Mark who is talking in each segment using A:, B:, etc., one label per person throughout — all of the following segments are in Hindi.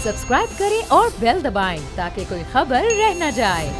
A: सब्सक्राइब करें और बेल दबाएं ताकि कोई खबर रह न जाए।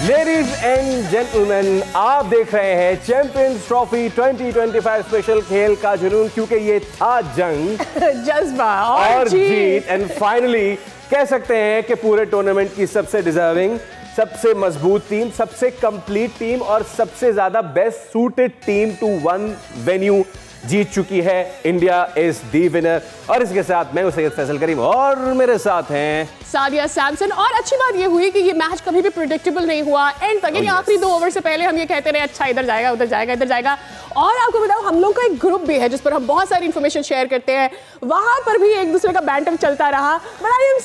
B: लेडीज एंड जेंटलमैन, आप देख रहे हैं चैंपियंस ट्रॉफी 2025 स्पेशल खेल का जुनून, क्योंकि ये था जंग
C: जज्बा
B: और जीत। एंड फाइनली कह सकते हैं कि पूरे टूर्नामेंट की सबसे डिजर्विंग, सबसे मजबूत टीम, सबसे कंप्लीट टीम और सबसे ज्यादा best suited team to one venue जीत चुकी है। India is the winner. और इसके साथ मैं हूं सैयद फैसल करीम और मेरे साथ हैं
C: सादिया सैमसन। और अच्छी बात ये हुई कि ये मैच कभी भी प्रेडिक्टेबल नहीं हुआ। एंड तक यानी आखिरी 2 ओवर से पहले हम ये कहते रहे अच्छा इधर जाएगा उधर जाएगा इधर जाएगा। और आपको बताओ हम लोग का एक ग्रुप भी है जिस पर हम बहुत सारी इंफॉर्मेशन शेयर करते हैं, वहां पर भी एक दूसरे का बैंटर चलता रहा। But I am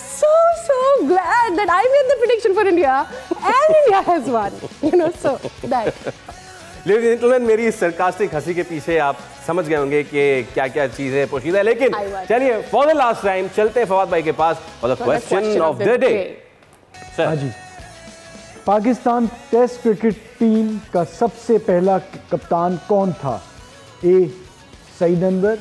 C: so glad that I made the prediction for India and India has won, you know, so that
B: ladies and gentleman, मेरी इस सरकास्टिक हंसी के पीछे आप समझ गए होंगे कि क्या क्या चीजें पोशीदा है। लेकिन चलिए फॉर द लास्ट टाइम चलते हैं फवाद भाई के पास for the question of the day.
D: हाँ जी, पाकिस्तान टेस्ट क्रिकेट टीम का सबसे पहला कप्तान कौन था? A Saeed Anwar,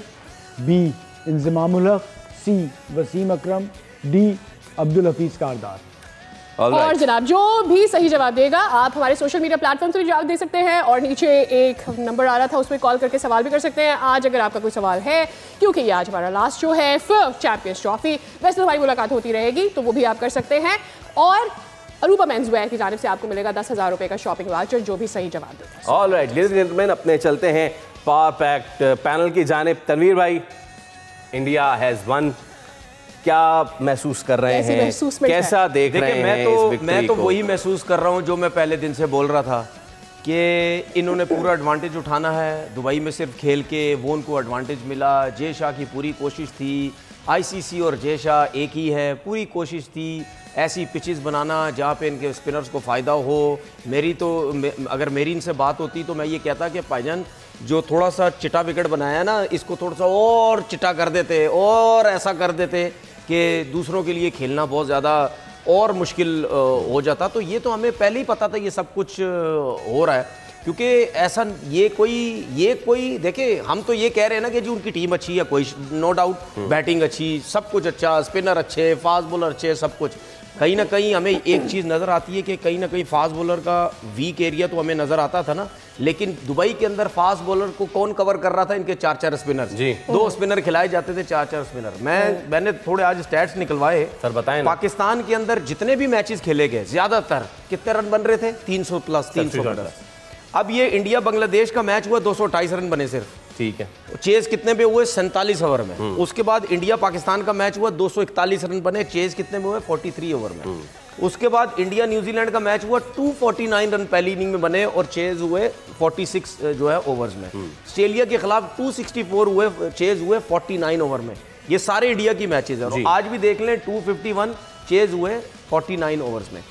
D: B Inzamamul Haq, C Wasim Akram, D Abdul Hafeez Kardar.
C: और जनाब जो भी सही जवाब देगा आप हमारे सोशल मीडिया प्लेटफॉर्म से भी जवाब दे सकते हैं और नीचे एक नंबर आ रहा था उस पर कॉल करके सवाल भी कर सकते हैं। आज अगर आपका कोई सवाल है, क्योंकि ये आज हमारा लास्ट शो है फिर चैंपियंस ट्रॉफी, वैसे तो हमारी मुलाकात होती रहेगी तो वो भी आप कर सकते हैं। और अरूबा मेंसवेयर की जानिब से आपको मिलेगा 10,000 रुपए का शॉपिंग वाउचर जो भी सही जवाब देगा।
B: ऑलराइट लेडीज एंड जेंटलमैन, अपने चलते हैं पावर पैक्ड पैनल की जानिब। तनवीर भाई, इंडिया हैज वन, क्या महसूस कर रहे हैं, कैसा देख रहे हैं?
E: मैं तो वही महसूस कर रहा हूं जो मैं पहले दिन से बोल रहा था कि इन्होंने पूरा एडवांटेज उठाना है। दुबई में सिर्फ खेल के वो उनको एडवांटेज मिला। जय शाह की पूरी कोशिश थी, आईसीसी और जय शाह एक ही है, पूरी कोशिश थी ऐसी पिचेस बनाना जहाँ पे इनके स्पिनर्स को फ़ायदा हो। अगर मेरी इनसे बात होती तो मैं ये कहता कि भाईजान जो थोड़ा सा चिटा विकेट बनाया ना, इसको थोड़ा सा और चिटा कर देते और ऐसा कर देते कि दूसरों के लिए खेलना बहुत ज़्यादा और मुश्किल हो जाता। तो ये तो हमें पहले ही पता था ये सब कुछ हो रहा है, क्योंकि ऐसा ये कोई देखे, हम तो ये कह रहे हैं ना कि जी उनकी टीम अच्छी है, कोई नो डाउट, बैटिंग अच्छी, सब कुछ अच्छा, स्पिनर अच्छे, फास्ट बॉलर अच्छे, सब कुछ। कहीं ना कहीं हमें एक चीज़ नज़र आती है कि कहीं ना कहीं फास्ट बॉलर का वीक एरिया तो हमें नज़र आता था ना, लेकिन दुबई के अंदर फास्ट बॉलर को कौन कवर कर रहा था? इनके 4-4 स्पिनर जी, 2 स्पिनर खिलाए जाते थे, 4-4 स्पिनर। मैंने थोड़े आज स्टैट्स निकलवाए सर, बताएं। पाकिस्तान के अंदर जितने भी मैचेस खेले गए ज्यादातर कितने रन बन रहे थे? 300 प्लस 300 प्लस। अब ये इंडिया बांग्लादेश का मैच हुआ 228 रन बने सिर्फ, ठीक है। चेज कितने पे हुए? 47 ओवर में। उसके बाद इंडिया पाकिस्तान का मैच हुआ 241 रन बने, चेज कितने में हुए? 43 ओवर में। उसके बाद इंडिया न्यूजीलैंड का मैच हुआ 249 रन पहली इनिंग में बने और चेज हुए 46 जो है ओवर्स में। ऑस्ट्रेलिया के खिलाफ 264 हुए, चेज हुए 49 ओवर में। ये सारे इंडिया की मैचेस हैं और आज भी देख लें 251 चेज हुए 49 ओवर्स में।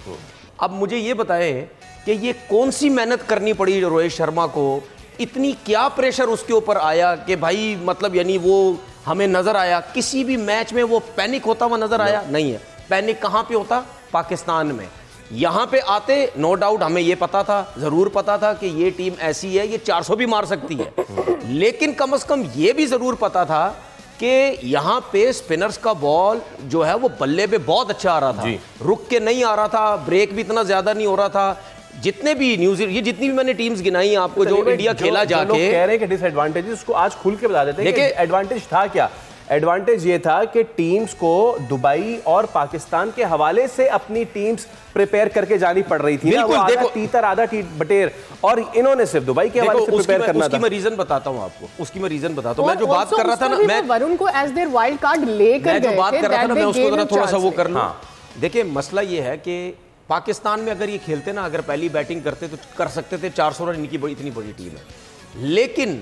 E: अब मुझे ये बताएं कि ये कौन सी मेहनत करनी पड़ी रोहित शर्मा को, इतनी क्या प्रेशर उसके ऊपर आया कि भाई मतलब यानी वो हमें नजर आया किसी भी मैच में वो पैनिक होता हुआ नजर आया? नहीं है। पैनिक कहाँ पे होता? पाकिस्तान में। यहाँ पे आते नो डाउट हमें ये पता था, जरूर पता था कि ये टीम ऐसी है, ये 400 भी मार सकती है, लेकिन कम से कम ये भी जरूर पता था कि यहाँ पे स्पिनर्स का बॉल जो है वो बल्ले पे बहुत अच्छा आ रहा था, रुक के नहीं आ रहा था, ब्रेक भी इतना ज्यादा नहीं हो रहा था। जितने भी न्यूजीलैंड, ये जितनी भी मैंने टीम्स गिनाई आपको जो इंडिया खेला जाके, लोग
B: कह रहे हैं कि डिसएडवांटेजेस, उसको आज खुल के बता देते हैं कि एडवांटेज था क्या। एडवांटेज ये था कि टीम्स को दुबई और पाकिस्तान के हवाले से अपनी टीम्स प्रिपेयर करके जानी पड़ रही थी। वो आधा तीतर आधा बटेर, और इन्होंने सिर्फ दुबई के हवाले से प्रिपेयर करना था।
E: उसकी मैं रीजन बताता हूं आपको, उसकी मैं रीजन बताता हूं। मैं जो बात कर रहा था ना, मैं
C: वरुण को एज देयर वाइल्ड कार्ड लेकर
E: जो बात कर रहा था ना, मैं उसको जरा थोड़ा सा वो कर लूं। देखिए मसला ये है कि पाकिस्तान में अगर ये खेलते ना, अगर पहली बैटिंग करते तो कर सकते थे 400 रन, इनकी इतनी बड़ी टीम है। लेकिन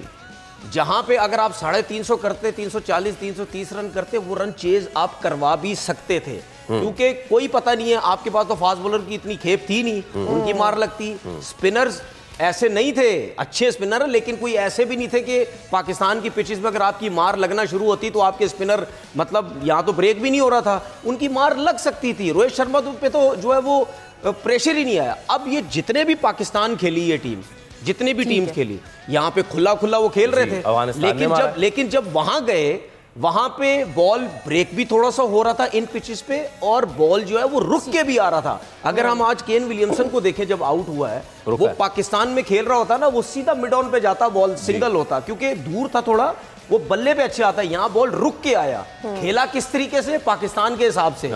E: जहां पे अगर आप 350 करते, 340 330 रन करते, वो रन चेज आप करवा भी सकते थे, क्योंकि कोई पता नहीं है, आपके पास तो फास्ट बॉलर की इतनी खेप थी नहीं, उनकी मार लगती। स्पिनर्स ऐसे नहीं थे, अच्छे स्पिनर, लेकिन कोई ऐसे भी नहीं थे कि पाकिस्तान की पिचेस में अगर आपकी मार लगना शुरू होती तो आपके स्पिनर मतलब यहाँ तो ब्रेक भी नहीं हो रहा था, उनकी मार लग सकती थी। रोहित शर्मा पे तो जो है वो प्रेशर ही नहीं आया। अब ये जितने भी पाकिस्तान खेली ये टीम, जितनी भी टीम्स खेली, यहाँ पे खुला खुला वो खेल रहे थे, लेकिन जब वहां गए, वहां पे बॉल ब्रेक भी थोड़ा सा हो रहा था इन पिचेस पे, और बॉल जो है वो रुक के भी आ रहा था। अगर हम आज केन विलियमसन को देखें, जब आउट हुआ है वो पाकिस्तान में खेल रहा होता ना, वो सीधा मिड ऑन पे जाता, बॉल सिंगल होता, क्योंकि दूर था थोड़ा, वो बल्ले पे अच्छे आता है। यहाँ बॉल रुक के आया, खेला किस तरीके से, पाकिस्तान के हिसाब से।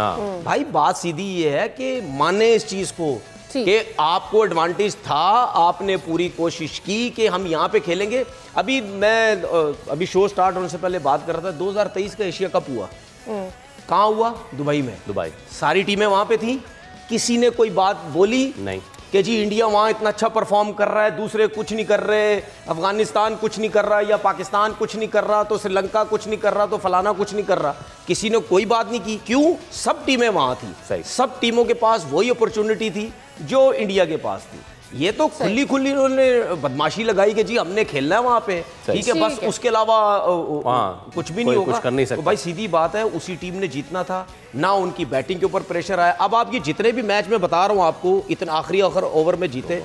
E: भाई बात सीधी ये है कि माने इस चीज को कि आपको एडवांटेज था, आपने पूरी कोशिश की कि हम यहाँ पे खेलेंगे। अभी शो स्टार्ट होने से पहले बात कर रहा था, 2023 का एशिया कप हुआ, कहाँ हुआ? दुबई में। दुबई सारी टीमें वहां पे थी, किसी ने कोई बात बोली नहीं कि जी इंडिया वहां इतना अच्छा परफॉर्म कर रहा है, दूसरे कुछ नहीं कर रहे, अफगानिस्तान कुछ नहीं कर रहा, या पाकिस्तान कुछ नहीं कर रहा, तो श्रीलंका कुछ नहीं कर रहा, तो फलाना कुछ नहीं कर रहा। किसी ने कोई बात नहीं की। क्यों? सब टीमें वहां थी, सब टीमों के पास वही अपॉर्चुनिटी थी जो इंडिया के पास थी। ये तो खुली खुली उन्होंने बदमाशी लगाई कि जी हमने खेलना है वहां पे, ठीक है, बस उसके अलावा कुछ भी नहीं होगा, कुछ कर नहीं सकता। तो भाई सीधी बात है, उसी टीम ने जीतना था ना, उनकी बैटिंग के ऊपर प्रेशर आया। अब आप ये जितने भी मैच में बता रहा हूं आपको, इतना आखिरी ओवर में जीते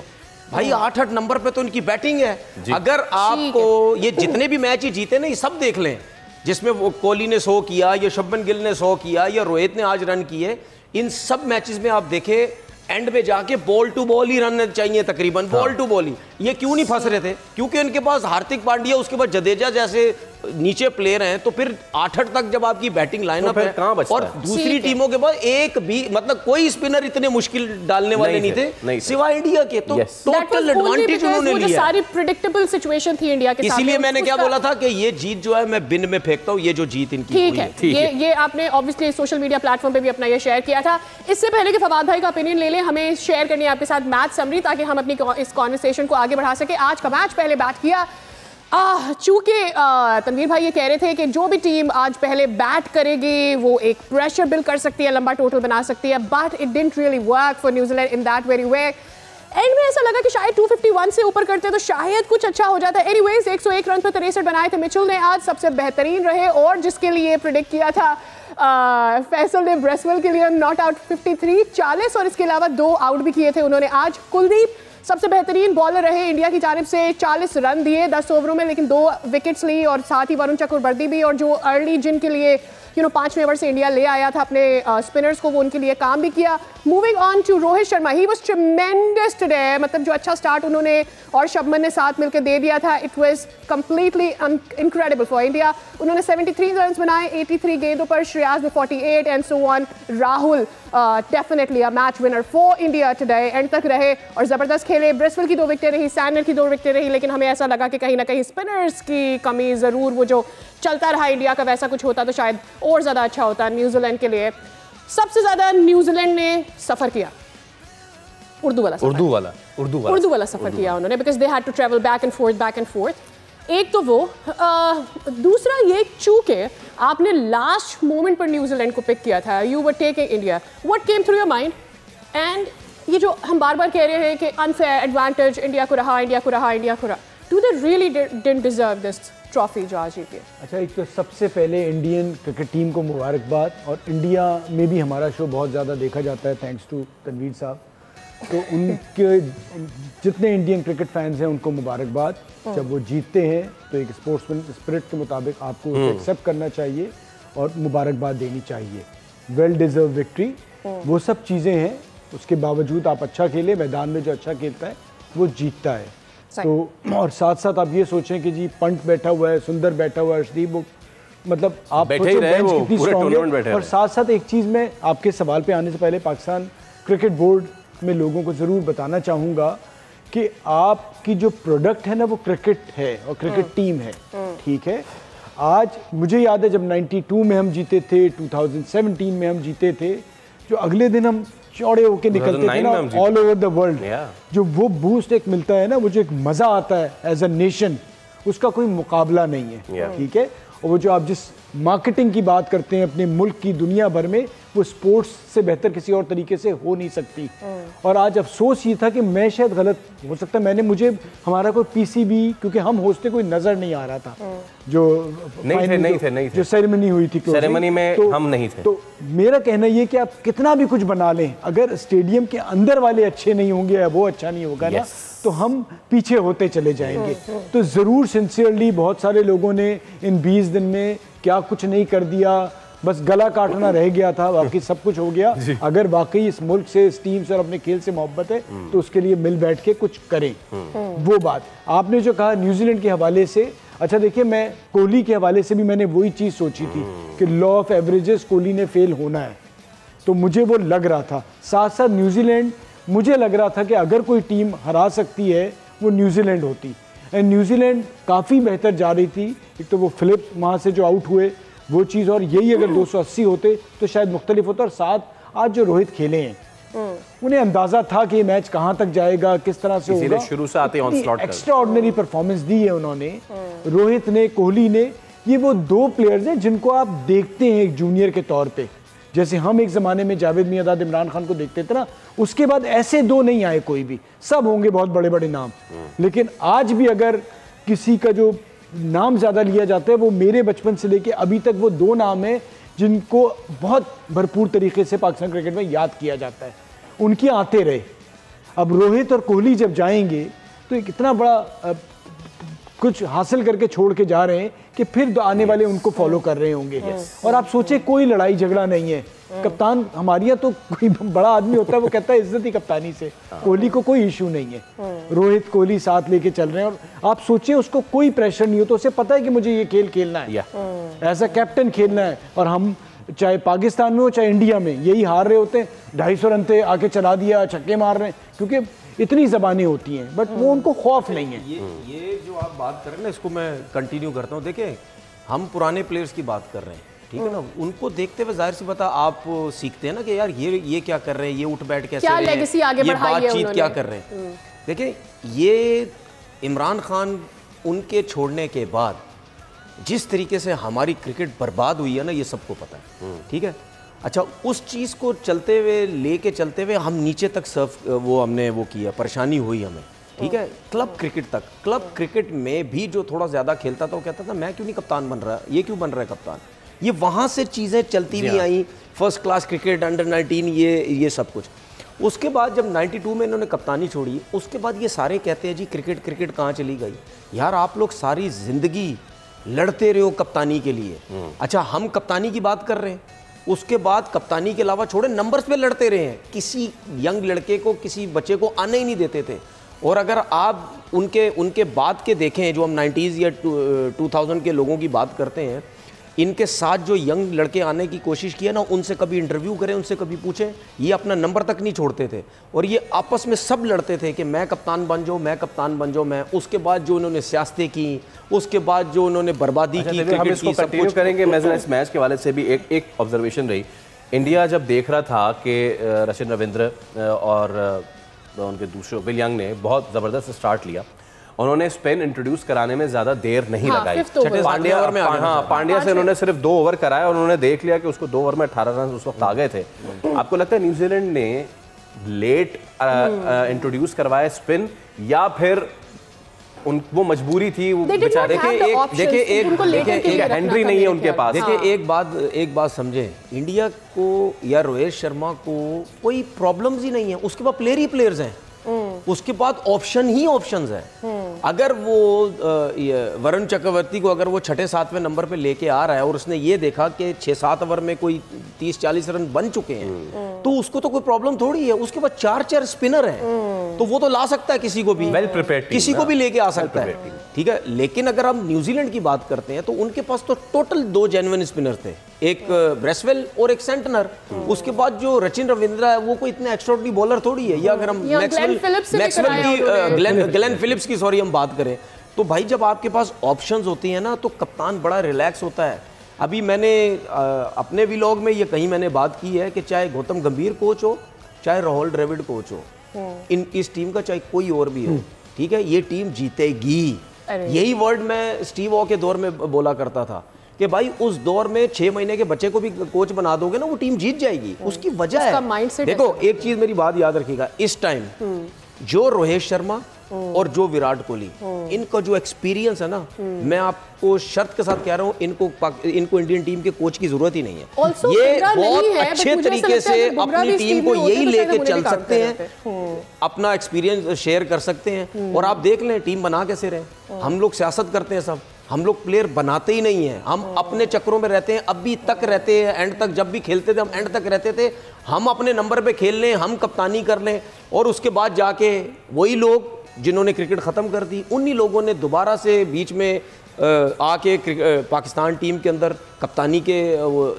E: भाई, 8-8 नंबर पे तो इनकी बैटिंग है। अगर आपको ये जितने भी मैच ही जीते ना, ये सब देख लें, जिसमें वो कोहली ने 100 किया, या शुभमन गिल ने 100 किया, या रोहित ने आज रन किए, इन सब मैचेस में आप देखें एंड में जाके बॉल टू बॉल ही रन चाहिए तकरीबन, बॉल टू बॉल ही। ये क्यों नहीं फंस रहे थे? क्योंकि उनके पास हार्दिक पांड्या, उसके बाद जडेजा जैसे नीचे प्लेयर हैं, तो फिर 8-8 तक जब आपकी बैटिंग लाइनअप है, और दूसरी टीमों के पास एक भी मतलब कोई स्पिनर इतने मुश्किल डालने वाले नहीं थे सिवाय इंडिया के। तो टोटल एडवांटेज उन्होंने लिया।
C: सारी प्रेडिक्टेबल सिचुएशन थी इंडिया के साथ।
E: इसीलिए मैंने क्या बोला था कि ये जीत जो है मैं बिन में फेंकता हूँ, ये जो जीत इनकी हुई है।
C: ये आपने ऑब्वियसली सोशल मीडिया प्लेटफॉर्म पे भी अपना ये शेयर किया था। इससे पहले कि फवाद भाई का ओपिनियन ले लें, हमें शेयर करनी है आपके साथ मैच समरी, ताकि हम अपनी इस कॉन्वर्सेशन को आगे बढ़ा सके। आज का मैच पहले बैट किया, चूंकि तनवीर भाई ये कह रहे थे कि जो भी टीम आज पहले बैट करेगी वो एक प्रेशर बिल्ड कर सकती है, लंबा टोटल बना सकती है, but it didn't really work for New Zealand in that very way. And में ऐसा लगा कि शायद 251 से ऊपर करते तो शायद कुछ अच्छा हो जाता है। एनीवेज 101 रन पर 63 बनाए थे मिचेल ने, आज सबसे बेहतरीन रहे, और जिसके लिए प्रेडिक्ट किया था फैसल ने ब्रेसवेल के लिए नॉट आउट 53 40, और इसके अलावा 2 आउट भी किए थे उन्होंने। आज कुलदीप सबसे बेहतरीन बॉलर रहे इंडिया की जानिब से, 40 रन दिए 10 ओवरों में, लेकिन 2 विकेट्स ली, और साथ ही वरुण चक्रवर्ती भी, और जो अर्ली जिनके लिए 5वें ओवर से इंडिया ले आया था अपने स्पिनर्स को, वो उनके लिए काम भी किया। Moving on to Rohit Sharma, he was tremendous today, मतलब जो अच्छा स्टार्ट उन्होंने और शुभमन ने साथ मिलकर दे दिया था, it was completely incredible for India. उन्होंने 73 रन बनाए 83 गेंदों पर, श्रेयस ने 48 and so on. Rahul definitely a match winner for India today, and तक रहे और जबरदस्त खेले। ब्रेसवेल की 2 विकेटें रही, सैंडर की 2 विकेटें रही, लेकिन हमें ऐसा लगा कि कहीं ना कहीं स्पिनर्स की कमी ज़रूर, वो जो चलता रहा इंडिया का, वैसा कुछ होता तो शायद और ज़्यादा अच्छा होता न्यूजीलैंड के लिए। सबसे ज़्यादा न्यूजीलैंड ने सफ़र किया उर्दू वाला सफ़र किया उन्होंने, because they had to travel back and forth. एक तो वो, दूसरा ये चूंकि आपने लास्ट मोमेंट पर न्यूजीलैंड को पिक किया था, you were taking India, what came through your mind? And ये जो हम बार बार कह रहे हैं कि अनफेयर एडवांटेज इंडिया को रहा, do they really didn't deserve this trophy जो आज जीती है?
D: अच्छा, एक तो सबसे पहले इंडियन क्रिकेट टीम को मुबारकबाद, और इंडिया में भी हमारा शो बहुत ज़्यादा देखा जाता है थैंक्स टू तनवीर साहब, तो उनके जितने इंडियन क्रिकेट फैंस हैं उनको मुबारकबाद। जब वो जीतते हैं तो एक स्पोर्ट्समैन स्पिरिट के मुताबिक आपको एक्सेप्ट करना चाहिए और मुबारकबाद देनी चाहिए। वेल डिजर्व विक्ट्री, वो सब चीज़ें हैं, उसके बावजूद आप अच्छा खेले, मैदान में जो अच्छा खेलता है वो जीतता है। तो और साथ साथ आप ये सोचें कि जी पंत बैठा हुआ है, सुंदर बैठा हुआ है, अर्शदीप, मतलब आप
B: बैठे ही रहे, वो पूरे टूर्नामेंट बैठे।
D: और साथ साथ एक चीज़ मैं आपके सवाल पे आने से पहले पाकिस्तान क्रिकेट बोर्ड में लोगों को ज़रूर बताना चाहूँगा कि आपकी जो प्रोडक्ट है ना वो क्रिकेट है और क्रिकेट टीम है, ठीक है। आज मुझे याद है जब 92 में हम जीते थे, 2017 में हम जीते थे, जो अगले दिन हम चौड़े होके निकलते थे ना ऑल ओवर द वर्ल्ड, जो वो बूस्ट एक मिलता है ना, वो जो एक मज़ा आता है एज अ नेशन, उसका कोई मुकाबला नहीं है, ठीक है। और वो जो आप जिस मार्केटिंग की बात करते हैं अपने मुल्क की दुनिया भर में, वो स्पोर्ट्स से बेहतर किसी और तरीके से हो नहीं सकती। और आज अफसोस ये था कि मैं शायद गलत हो सकता, मुझे हमारा कोई पीसीबी, क्योंकि हम होस्टे कोई नजर नहीं आ रहा था जो
B: नहीं थे
D: जो सेरेमनी हुई थी,
B: सेरेमनी में हम नहीं थे।
D: तो मेरा कहना ये कि आप कितना भी कुछ बना लें, अगर स्टेडियम के अंदर वाले अच्छे नहीं होंगे या वो अच्छा नहीं होगा ना, तो हम पीछे होते चले जाएंगे। तो ज़रूर सिंसियरली बहुत सारे लोगों ने इन 20 दिन में क्या कुछ नहीं कर दिया, बस गला काटना रह गया था, बाकी सब कुछ हो गया। अगर वाकई इस मुल्क से, इस टीम से और अपने खेल से मोहब्बत है तो उसके लिए मिल बैठ के कुछ करें। वो बात आपने जो कहा न्यूजीलैंड के हवाले से, अच्छा देखिए, मैं कोहली के हवाले से भी मैंने वही चीज़ सोची थी कि लॉ ऑफ एवरेजेस कोहली ने फेल होना है, तो मुझे वो लग रहा था। साथ साथ न्यूजीलैंड, मुझे लग रहा था कि अगर कोई टीम हरा सकती है वो न्यूजीलैंड होती, एंड न्यूजीलैंड काफ़ी बेहतर जा रही थी। एक तो वो फिलिप वहाँ से जो आउट हुए वो चीज़, और यही अगर 280 होते तो शायद मुख्तलिफ होता। और साथ आज जो रोहित खेले हैं, उन्हें अंदाजा था कि मैच कहाँ तक जाएगा, किस तरह से होगा,
B: शुरू से आते
D: एक्स्ट्रा ऑर्डिनरी परफॉर्मेंस दी है उन्होंने, रोहित ने, कोहली ने। ये वो दो प्लेयर्स हैं जिनको आप देखते हैं एक जूनियर के तौर पे, जैसे हम एक ज़माने में जावेद मियांदाद, इमरान खान को देखते थे ना, उसके बाद ऐसे दो नहीं आए कोई भी, सब होंगे बहुत बड़े बड़े नाम। लेकिन आज भी अगर किसी का जो नाम ज़्यादा लिया जाता है, वो मेरे बचपन से लेके अभी तक वो दो नाम हैं जिनको बहुत भरपूर तरीके से पाकिस्तान क्रिकेट में याद किया जाता है, उनकी आते रहे। अब रोहित और कोहली जब जाएंगे तो एक इतना बड़ा कुछ हासिल करके छोड़ के जा रहे हैं कि फिर आने वाले उनको फॉलो कर रहे होंगे। और आप सोचे कोई लड़ाई झगड़ा नहीं है, कप्तान हमारे यहाँ तो कोई बड़ा आदमी होता है वो कहता है इज्जत ही कप्तानी से, कोहली को कोई इशू नहीं है, रोहित कोहली साथ लेके चल रहे हैं। और आप सोचिए उसको कोई प्रेशर नहीं हो, तो उसे पता है कि मुझे ये खेल खेलना है, एज अ कैप्टन खेलना है। और हम चाहे पाकिस्तान में हो चाहे इंडिया में, यही हार रहे होते हैं, 250 रन थे आके चला दिया, छक्के मार रहे हैं, क्योंकि इतनी ज़बानें होती हैं, बट वो उनको खौफ नहीं है।
E: ये जो आप बात कर रहे हैं ना, इसको मैं कंटिन्यू करता हूँ। देखिए, हम पुराने प्लेयर्स की बात कर रहे हैं, ठीक है ना, उनको देखते हुए जाहिर सी बात है आप सीखते हैं ना कि यार ये क्या कर रहे हैं, ये उठ बैठ कैसे
C: क्या लेगेसी आगे बढ़ाई है, ये
E: बातचीत क्या कर रहे हैं। देखिए, ये इमरान खान उनके छोड़ने के बाद जिस तरीके से हमारी क्रिकेट बर्बाद हुई है ना, ये सबको पता है, ठीक है। अच्छा, उस चीज़ को चलते हुए लेके चलते हुए हम नीचे तक हमने वो किया, परेशानी हुई हमें, ठीक है। क्लब क्रिकेट तक, क्लब क्रिकेट में भी जो थोड़ा ज़्यादा खेलता था वो कहता था मैं क्यों नहीं कप्तान बन रहा, ये क्यों बन रहा है कप्तान। ये वहाँ से चीज़ें चलती हुई आई, फर्स्ट क्लास क्रिकेट, अंडर 19, ये सब कुछ। उसके बाद जब 92 में इन्होंने कप्तानी छोड़ी, उसके बाद ये सारे कहते हैं जी क्रिकेट कहाँ चली गई। यार आप लोग सारी ज़िंदगी लड़ते रहे हो कप्तानी के लिए। अच्छा, हम कप्तानी की बात कर रहे हैं, उसके बाद कप्तानी के अलावा छोड़े नंबर्स पे लड़ते रहे हैं। किसी यंग लड़के को, किसी बच्चे को आने ही नहीं देते थे। और अगर आप उनके बाद के देखें, जो हम 90s या 2000 के लोगों की बात करते हैं, इनके साथ जो यंग लड़के आने की कोशिश की है ना, उनसे कभी इंटरव्यू करें, उनसे कभी पूछें, ये अपना नंबर तक नहीं छोड़ते थे। और ये आपस में सब लड़ते थे कि मैं कप्तान बन जाऊँ, मैं कप्तान बन जाऊँ मैं। उसके बाद जो उन्होंने सियासतें की, उसके बाद जो उन्होंने बर्बादी की क्रिकेट की, सब कुछ
B: करेंगे। मैं इस मैच के वाले से भी एक ऑब्जर्वेशन रही, इंडिया जब देख रहा था कि रचिन रविंद्र और उनके दूसरे विल यंग ने बहुत ज़बरदस्त स्टार्ट लिया, उन्होंने स्पिन इंट्रोड्यूस कराने में ज़्यादा देर नहीं लगाई। पांड्या से उन्होंने सिर्फ 2 ओवर कराए और उन्होंने देख लिया कि उसको 2 ओवर में 18 रन उस वक्त आ गए थे। आपको लगता है न्यूजीलैंड ने लेट इंट्रोड्यूस करवाया स्पिन, या फिर वो मजबूरी थी, वो बेचारे देखिए हेनरी नहीं है उनके पास।
E: देखिए, एक बात समझे, इंडिया को या रोहित शर्मा को कोई प्रॉब्लम्स ही नहीं है, उसके बाद प्लेयर ही प्लेयर्स हैं, उसके बाद ऑप्शन ही ऑप्शंस है। अगर वो वरुण चक्रवर्ती को अगर वो 6-7वें नंबर पे लेके आ रहा है और उसने ये देखा कि 6-7 ओवर में कोई 30-40 रन बन चुके हैं, तो उसको तो कोई प्रॉब्लम थोड़ी है। उसके बाद 4 स्पिनर हैं, तो वो तो ला सकता है किसी को भी,
B: वेल प्रिपेयर्ड,
E: किसी को भी लेके आ सकता है, ठीक है। लेकिन अगर हम न्यूजीलैंड की बात करते हैं तो उनके पास तो टोटल 2 जेन्युइन स्पिनर थे, एक ब्रेसवेल और एक सेंटनर। उसके बाद जो रचिन रविंद्रा है वो कोई इतना एक्स्ट्राऑर्डिनरी बॉलर थोड़ी है। या अगर हम ग्लेन फिलिप्स की सॉरी हम बात करें, तो भाई जब आपके पास ऑप्शंस होती हैं ना, तो कप्तान बड़ा रिलैक्स होता है। अभी मैंने अपने व्लॉग में ये कहीं मैंने बात की है कि चाहे गौतम गंभीर कोच हो, चाहे राहुल द्रविड़ कोच हो, इस टीम का चाहे कोई और भी हो, ठीक है, ये टीम जीतेगी। यही वर्ड मैं स्टीव वॉ के दौर में बोला करता था कि भाई उस दौर में 6 महीने के बच्चे को भी कोच बना दोगे ना, वो टीम जीत जाएगी। उसकी वजह है, देखो एक चीज मेरी बात याद रखिएगा, इस टाइम जो रोहित शर्मा और जो विराट कोहली, इनका जो एक्सपीरियंस है ना, मैं आपको शर्त के साथ कह रहा हूँ, इनको इंडियन टीम के कोच की जरूरत ही नहीं है। ये बहुत अच्छे तरीके से अपनी टीम को यही लेके चल सकते हैं, अपना एक्सपीरियंस शेयर कर सकते हैं। और आप देख लें टीम बना कैसे रहे। हम लोग सियासत करते हैं सब, हम लोग प्लेयर बनाते ही नहीं हैं, हम अपने चक्रों में रहते हैं, अभी तक रहते हैं, एंड तक जब भी खेलते थे हम एंड तक रहते थे, हम अपने नंबर पे खेल लें, हम कप्तानी कर लें, और उसके बाद जाके वही लोग जिन्होंने क्रिकेट ख़त्म कर दी, उन्हीं लोगों ने दोबारा से बीच में आके पाकिस्तान टीम के अंदर कप्तानी के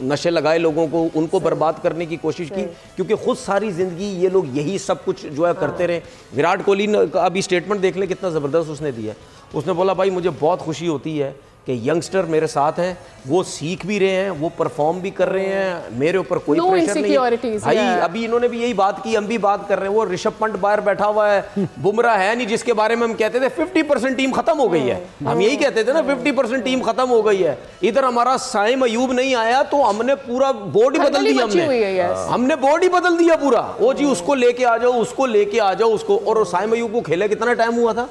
E: नशे लगाए लोगों को, उनको बर्बाद करने की कोशिश की, क्योंकि खुद सारी ज़िंदगी ये लोग यही सब कुछ जो है करते रहे। विराट कोहली ने अभी स्टेटमेंट देख ले कितना ज़बरदस्त उसने दिया है। उसने बोला भाई मुझे बहुत खुशी होती है कि यंगस्टर मेरे साथ हैं, वो सीख भी रहे हैं, वो परफॉर्म भी कर रहे हैं, मेरे ऊपर कोई प्रेशर नहीं है भाई। अभी इन्होंने भी यही बात की, हम भी बात कर रहे हैं। वो ऋषभ पंत बाहर बैठा हुआ है, बुमराह है नहीं, जिसके बारे में हम कहते थे 50% टीम खत्म हो गई है, हम यही कहते थे ना 50% टीम खत्म हो गई है। इधर हमारा साइम अयूब नहीं आया तो हमने पूरा बोर्ड ही बदल दिया, हमने बोर्ड ही बदल दिया पूरा। वो जी उसको लेके आ जाओ, उसको लेके आ जाओ उसको। और साइम अयूब को खेले कितना टाइम हुआ था,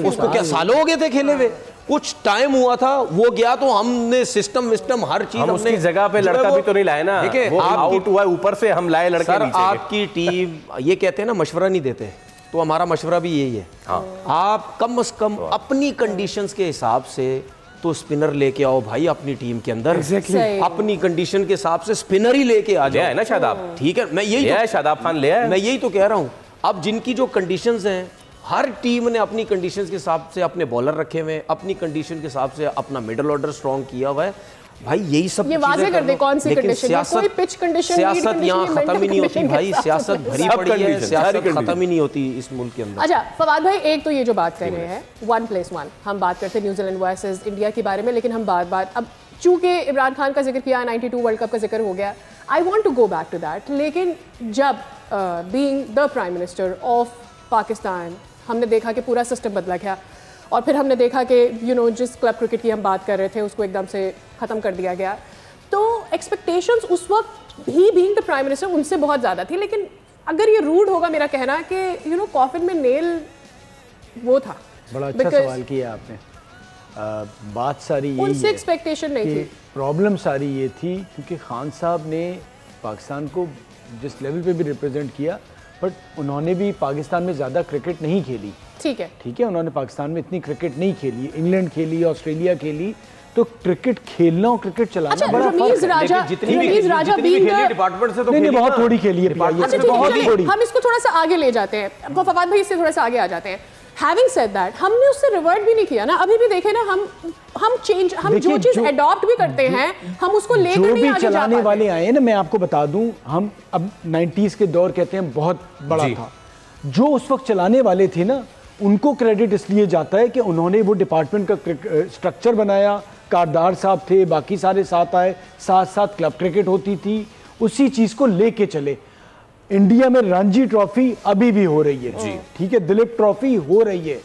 E: उसको क्या सालों हो गए थे खेले हुए, कुछ टाइम हुआ था, वो गया तो हमने सिस्टम हर चीज
B: हम उसकी जगह पे लड़का भी तो नहीं लाए ना,
E: देखिए
B: वो आउट हुआ ऊपर से हम लाए लड़के
E: सर
B: नीचे।
E: आपकी टीम ये कहते हैं ना मशवरा नहीं देते, तो हमारा मशवरा भी यही है। आप कम से कम अपनी कंडीशंस के हिसाब से तो स्पिनर लेके आओ भाई अपनी टीम के अंदर। अपनी कंडीशन के हिसाब से स्पिनर ही लेके आ जाए ना शादाब। ठीक है, मैं यही शादाब खान ले आया, मैं यही तो कह रहा हूँ। अब जिनकी जो कंडीशंस हैं, हर टीम ने अपनी कंडीशंस के हिसाब से अपने बॉलर रखे हुए हैं, अपनी कंडीशन के हिसाब से अपना मिडिल ऑर्डर स्ट्रॉन्ग किया हुआ है भाई। यही सब
C: ये वाज़ेह कर दे कौन सी कंडीशन, कोई पिच कंडीशन,
E: सियासत यहाँ खत्म ही नहीं होती भाई, सियासत भरी पड़ी है, सियासत खत्म ही नहीं होती इस मुल्क के अंदर।
C: अच्छा फवाद भाई, एक तो ये जो बात कर रहे हैं 1+1, हम बात करते हैं न्यूजीलैंड वर्सेस इंडिया के बारे में, लेकिन हम बार अब चूंकि इमरान खान का जिक्र किया, 92 वर्ल्ड कप का जिक्र हो गया, I want to go back to that. लेकिन जब being the prime minister of Pakistan, हमने देखा कि पूरा सिस्टम बदला गया, और फिर हमने देखा कि जिस क्लब क्रिकेट की हम बात कर रहे थे उसको एकदम से ख़त्म कर दिया गया। तो एक्सपेक्टेशंस उस वक्त भी बीइंग द प्राइम मिनिस्टर उनसे बहुत ज़्यादा थी। लेकिन अगर ये रूड होगा मेरा कहना कि कॉफिन में नेल वो था।
D: बड़ा अच्छा सवाल किया आपने। बात सारी यही
C: उनसे एक्सपेक्टेशन नहीं थी,
D: प्रॉब्लम सारी ये थी क्योंकि खान साहब ने पाकिस्तान को जिस लेवल पे भी रिप्रेजेंट किया, बट उन्होंने भी पाकिस्तान में ज़्यादा क्रिकेट नहीं खेली।
C: ठीक है,
D: उन्होंने पाकिस्तान में इतनी क्रिकेट नहीं खेली, इंग्लैंड खेली, ऑस्ट्रेलिया खेली। तो क्रिकेट खेलना और क्रिकेट चलाना बड़ा फर्क है।
E: जितनी भी खेली डिपार्टमेंट से तो
D: नहीं, बहुत थोड़ी खेली है, बहुत थोड़ी।
C: हम इसको थोड़ा सा आगे ले जाते हैं, फवाद भाई इससे थोड़ा सा आगे आ जाते हैं। Having said that, हमने उससे रिवर्ट भी नहीं किया ना, अभी भी देखे ना, हम जो चीज अडॉप्ट भी करते हैं हम उसको लेकर नहीं आगे जा पाते।
D: चलाने वाले आए ना, मैं आपको बता दूं, हम अब 90s के दौर कहते हैं बहुत बड़ा था, जो उस वक्त चलाने वाले थे ना, उनको क्रेडिट इसलिए जाता है कि उन्होंने वो डिपार्टमेंट का स्ट्रक्चर बनाया, कारदार साहब थे, बाकी सारे साथ आए, साथ साथ क्लब क्रिकेट होती थी, उसी चीज को लेके चले। इंडिया में रणजी ट्रॉफी अभी भी हो रही है, ठीक है, दिलीप ट्रॉफी हो रही है,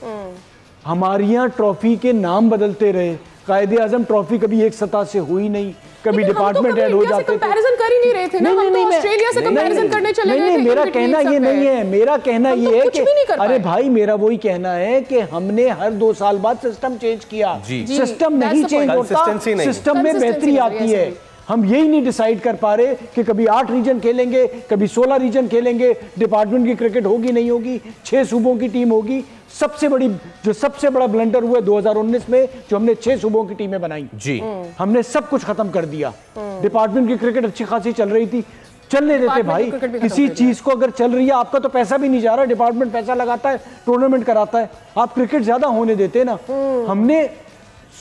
D: हमारे यहाँ ट्रॉफी के नाम बदलते रहे, कायदे आजम ट्रॉफी कभी एक सतह से हुई नहीं, कभी डिपार्टमेंट हेड हो जाते थे।
C: कंपैरिजन कर ही नहीं रहे थे ना, हम तो ऑस्ट्रेलिया से कंपैरिजन करने चले गए थे।
D: मेरा कहना ये नहीं है, मेरा कहना ये है कि अरे भाई, मेरा वही कहना है कि हमने हर 2 साल बाद सिस्टम चेंज किया, सिस्टम नहीं चेंज होता, सिस्टम में बेहतरी आती है। हम यही नहीं डिसाइड कर पा रहे कि कभी 8 रीजन खेलेंगे, कभी 16 रीजन खेलेंगे, डिपार्टमेंट की क्रिकेट होगी नहीं होगी, 6 सूबों की टीम होगी। सबसे बड़ा ब्लंडर हुआ 2019 में, जो हमने 6 सूबों की टीमें बनाई जी, हमने सब कुछ खत्म कर दिया। डिपार्टमेंट की क्रिकेट अच्छी खासी चल रही थी, चलने देते भाई, किसी चीज को अगर चल रही है, आपका तो पैसा भी नहीं जा रहा, डिपार्टमेंट पैसा लगाता है, टूर्नामेंट कराता है, आप क्रिकेट ज्यादा होने देते ना। हमने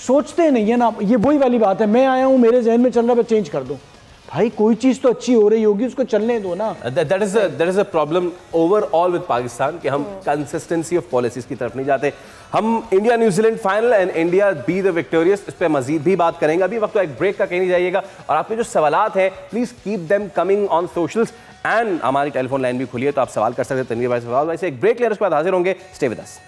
D: सोचते नहीं है ना, ये वही वाली बात है, मैं आया हूं, मेरे जहन में चल रहा है, चेंज कर दो भाई, कोई चीज तो अच्छी हो रही होगी, उसको चलने दो ना।
B: That is a problem overall with Pakistan कि हम कंसिस्टेंसी ऑफ पॉलिसीज की तरफ नहीं जाते। हम India New Zealand final and India be the victorious, इस पे मजीद भी बात करेंगे। अभी वक्त तो एक ब्रेक का कहीं नहीं जाइएगा, और आपके जो सवालात हैं please keep them coming on socials, and हमारी टेलीफोन लाइन भी खुली है, तो आप सवाल कर सकते हैं तनवीर भाई सवाल भाई से। एक ब्रेक लेकर उसके बाद हाजिर होंगे, स्टे विद अस।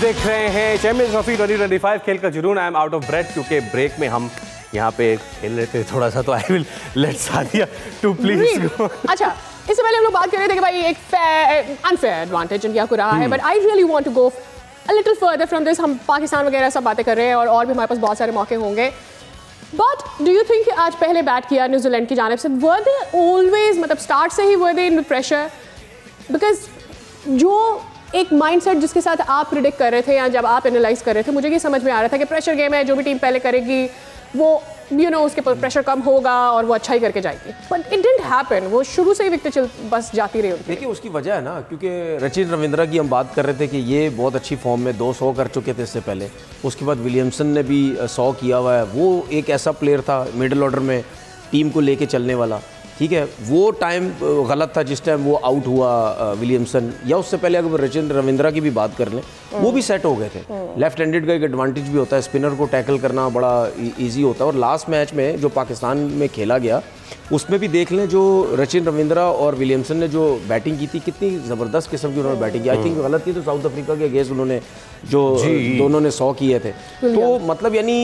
B: देख रहे हैं चैंपियंस ट्रॉफी 2025 खेल का जुनून। I am out of breath क्योंकि ब्रेक में हम यहाँ पे खेल रहे थे थोड़ा सा, तो I will let Sadia to please go.
C: अच्छा, इससे पहले हम लोग बात कर रहे थे कि भाई एक अनफेयर एडवांटेज इंडिया को रहा है, but I really want to go a little further from this. हम पाकिस्तान वगैरह सब बातें कर रहे हैं और भी हमारे पास बहुत सारे मौके होंगे, बट डू यू थिंक आज पहले बैट किया न्यूजीलैंड की जानिब से, वर दे ऑलवेज, मतलब स्टार्ट से ही वर दे इन प्रेशर? बिकॉज जो एक माइंडसेट जिसके साथ आप प्रिडिक्ट कर रहे थे या जब आप एनालाइज कर रहे थे, मुझे ये समझ में आ रहा था कि प्रेशर गेम है, जो भी टीम पहले करेगी वो उसके पर प्रेशर कम होगा और वो अच्छा ही करके जाएगी, बट इट डिडंट हैपन। वो शुरू से ही विकेट बस जाती रही उनकी।
E: देखिए उसकी वजह है ना, क्योंकि रचिन रविंद्रा की हम बात कर रहे थे कि ये बहुत अच्छी फॉर्म में 200 कर चुके थे इससे पहले, उसके बाद विलियमसन ने भी 100 किया हुआ है। वो एक ऐसा प्लेयर था मिडिल ऑर्डर में टीम को लेके चलने वाला, ठीक है। वो टाइम गलत था जिस टाइम वो आउट हुआ विलियमसन, या उससे पहले अगर रचिन रविंद्रा की भी बात कर लें, वो भी सेट हो गए थे। लेफ्ट हैंडेड का एक एडवांटेज भी होता है, स्पिनर को टैकल करना बड़ा इजी होता है। और लास्ट मैच में जो पाकिस्तान में खेला गया उसमें भी देख लें, जो रचिन रविंद्रा और विलियमसन ने जो बैटिंग की थी, कितनी ज़बरदस्त किस्म की उन्होंने बैटिंग की। आई थिंक गलत थी तो साउथ अफ्रीका के अगेंस्ट उन्होंने जो दोनों ने 100 किए थे। तो मतलब यानी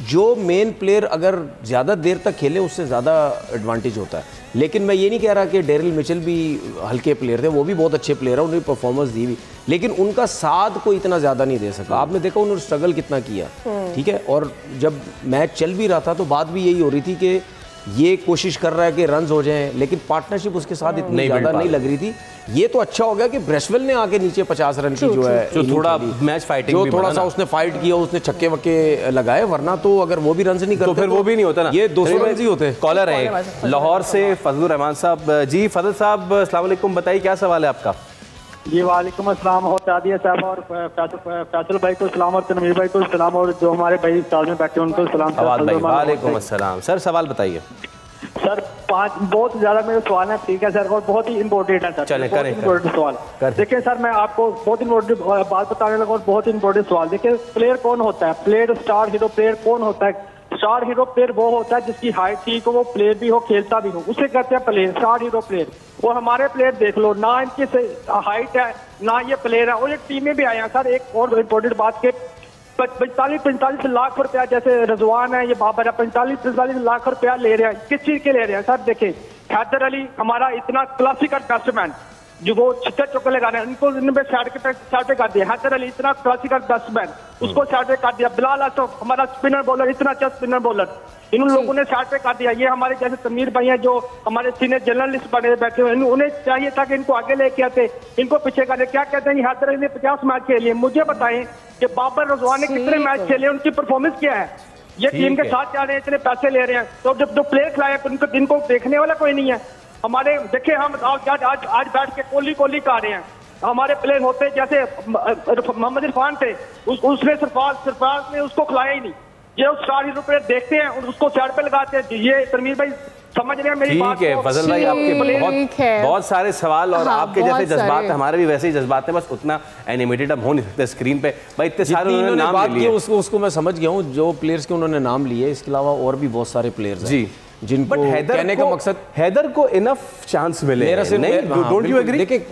E: जो मेन प्लेयर अगर ज़्यादा देर तक खेले उससे ज़्यादा एडवांटेज होता है। लेकिन मैं ये नहीं कह रहा कि डेरिल मिचेल भी हल्के प्लेयर थे, वो भी बहुत अच्छे प्लेयर हैं, उन्होंने परफॉर्मेंस दी भी, लेकिन उनका साथ को इतना ज़्यादा नहीं दे सका। आपने देखा उन्होंने स्ट्रगल कितना किया, ठीक है। और जब मैच चल भी रहा था तो बात भी यही हो रही थी कि ये कोशिश कर रहा है कि रन्स हो जाएं, लेकिन पार्टनरशिप उसके साथ इतनी ज़्यादा नहीं लग रही थी। ये तो अच्छा हो गया कि ब्रेसवेल ने आके नीचे 50 रन की जो है,
B: जो थोड़ा मैच फाइटिंग
E: जो थोड़ा सा उसने फाइट किया, उसने छक्के वक्के लगाए, वरना तो अगर वो भी रन नहीं करते
B: तो फिर वो भी नहीं होता ना,
E: ये 200 रन ही होते।
B: कॉलर है लाहौर से फजलुर रहमान साहब। जी फजल साहब अस्सलाम वालेकुम, बताइए क्या सवाल है आपका?
F: जी वालेकुम अस्सलाम, और तादिया साहब और फैसल भाई को सलाम और तनवीर भाई को सलाम, और जो हमारे भाई साथ में बैठे उनको सलाम।
B: वालेकुम अस्सलाम। सर सवाल बताइए।
F: सर 5 बहुत ज्यादा मेरे सवाल है, ठीक है सर, और बहुत ही इंपॉर्टेंट है सर।
B: चलें करें
F: इंपॉर्टेंट सवाल। देखिए सर, मैं आपको बहुत इंपॉर्टेंट बात बताने लगा और बहुत इंपॉर्टेंट सवाल। देखिए प्लेयर कौन होता है, प्लेयर स्टार हीरो प्लेयर कौन होता है? स्टार हीरो प्लेयर वो होता है जिसकी हाइट ठीक हो, वो प्लेयर भी हो, खेलता भी हो, उसे कहते हैं प्लेयर, स्टार हीरो प्लेयर। और हमारे प्लेयर देख लो ना, इनकी हाइट है ना ये प्लेयर है, और ये टीमें भी आए हैं सर। एक और इम्पोर्टेंट बात के 45 लाख रुपया, जैसे रजवान है, ये बाबर है, 45 लाख रुपया ले रहे हैं, किस चीज के ले रहे हैं सर? देखिए हैदर अली हमारा इतना क्लासिकल बैट्समैन जो वो छक्के चौके लगा रहे हैं, इनको इनमें साइड पे कर दिया। हैदर अली इतना क्लासिकल बैट्समैन, उसको साइड पे कर दिया। बिलाल असफ हमारा स्पिनर बॉलर, इतना अच्छा स्पिनर बॉलर, इन लोगों ने साइड पे कर दिया। ये हमारे जैसे तमीर भाई हैं जो हमारे सीनियर जर्नलिस्ट बने बैठे हुए, उन्हें चाहिए था कि इनको आगे लेके आते, इनको पीछे कर दे। क्या कहते हैं हैदर अली ने 50 मैच खेले। मुझे बताएं कि बाबर रजवान ने कितने मैच खेले, उनकी परफॉर्मेंस क्या है? ये टीम के साथ जा रहे हैं, इतने पैसे ले रहे हैं, तो जब जो प्लेयर खिलाए इनको देखने वाला कोई नहीं है। हमारे देखिए, हम आज बैठ के कोहली का रहे हैं। हमारे प्लेयर होते जैसे मोहम्मद इरफान थे, उसने सरफराज ने उसको खिलाया ही नहीं। ये उस स्टार हीरो प्लेयर देखते हैं और उसको साइड पे लगाते हैं। ये तमीर भाई समझ रहे हैं मेरी बात?
B: ठीक है फजल भाई, आपके बहुत सारे सवाल और आपके जैसे जज्बात है, हमारे भी वैसे ही जज्बात है, बस उतना एनिमेटेड अब हो नहीं सकते स्क्रीन पे। भाई इतने सारे उन्होंने नाम लिए,
E: उसको मैं समझ गया हूँ जो प्लेयर्स के उन्होंने नाम लिए। इसके अलावा और भी बहुत सारे प्लेयर्स
B: जी
E: जिनको कहने का मकसद,
B: हैदर को इनफ चांस मिले, डोंट यू एग्री?
E: देखिए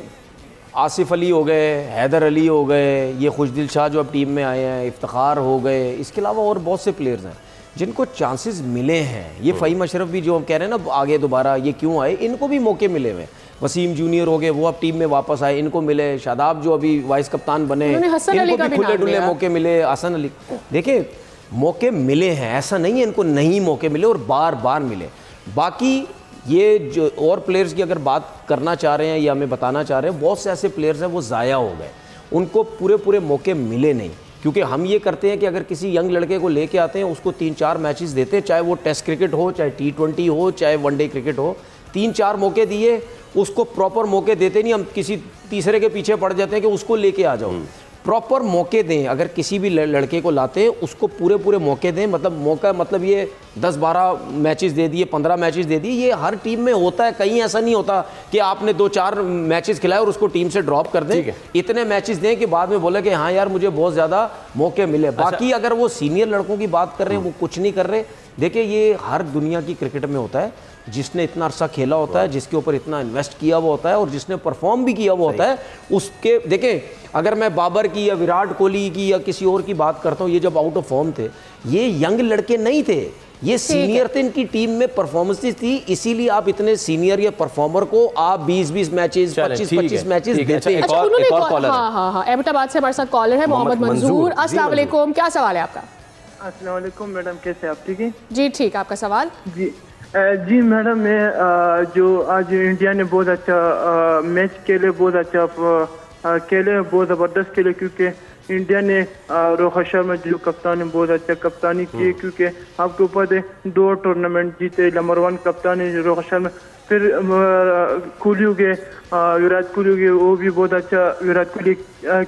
E: आसिफ अली हो गए, हैदर अली हो गए, ये खुशदिल शाह जो अब टीम में आए हैं, इफ्तिखार हो गए, इसके अलावा और बहुत से प्लेयर्स हैं जिनको चांसेस मिले हैं। ये फ़हीम अशरफ भी जो हम कह रहे हैं ना आगे दोबारा ये क्यों आए, इनको भी मौके मिले हुए। वसीम जूनियर हो गए, वो अब टीम में वापस आए, इनको मिले। शादाब जो अभी वाइस कप्तान बने, इनको भी खुले डुले मौके मिले। हसन अली, देखिए मौके मिले हैं, ऐसा नहीं है इनको नहीं मौके मिले, और बार बार मिले। बाकी ये जो और प्लेयर्स की अगर बात करना चाह रहे हैं या हमें बताना चाह रहे हैं, बहुत से ऐसे प्लेयर्स हैं वो ज़ाया हो गए, उनको पूरे मौके मिले नहीं। क्योंकि हम ये करते हैं कि अगर किसी यंग लड़के को लेके आते हैं, उसको 3-4 मैचेस देते हैं, चाहे वो टेस्ट क्रिकेट हो, चाहे T20 हो, चाहे वनडे क्रिकेट हो, 3-4 मौके दिए, उसको प्रॉपर मौके देते नहीं। हम किसी तीसरे के पीछे पड़ जाते हैं कि उसको लेके आ जाओ। प्रॉपर मौके दें, अगर किसी भी लड़के को लाते हैं उसको पूरे मौके दें। मतलब मौका मतलब ये 10-12 मैचेस दे दिए, 15 मैचेस दे दिए, ये हर टीम में होता है। कहीं ऐसा नहीं होता कि आपने 2-4 मैचेस खिलाए और उसको टीम से ड्रॉप कर दें। इतने मैचेस दें कि बाद में बोले कि हाँ यार मुझे बहुत ज़्यादा मौके मिले। बाकी अगर वो सीनियर लड़कों की बात कर रहे हैं, वो कुछ नहीं कर रहे, देखिए ये हर दुनिया की क्रिकेट में होता है, जिसने इतना अरसा खेला होता है, जिसके ऊपर इतना इन्वेस्ट किया हुआ होता है और जिसने परफॉर्म भी किया हुआ होता है, उसके देखें अगर मैं बाबर की या विराट कोहली की या किसी और की बात करता हूँ, ये जब आउट ऑफ फॉर्म थे, ये यंग लड़के नहीं थे, ये सीनियर थे, इनकी टीम में परफॉर्मेंसेस थी, इसीलिए आप इतने सीनियर या परफॉर्मर को आप 20-20 मैचेस 25-25 मैचेस देते हैं।
B: एक और कॉलर।
C: हाँ, एबटाबाद से हमारे साथ कॉलर है मोहम्मद मंजूर। अस्सलाम वालेकुम, क्या सवाल है आपका?
G: अस्सलाम वालेकुम मैडम, कैसे आप? ठीक है
C: जी, ठीक। आपका सवाल?
G: जी मैडम, मैं जो आज इंडिया ने बहुत अच्छा मैच खेले, बहुत अच्छा खेले, बहुत ज़बरदस्त खेले, क्योंकि इंडिया ने रोहित शर्मा जो कप्तान ने बहुत अच्छा कप्तानी की, क्योंकि आपको पता है 2 टूर्नामेंट जीते, नंबर 1 कप्तान है रोहित शर्मा। फिर कोहली हो गए, विराट कोहली हो गए, वो भी बहुत अच्छा विराट कोहली,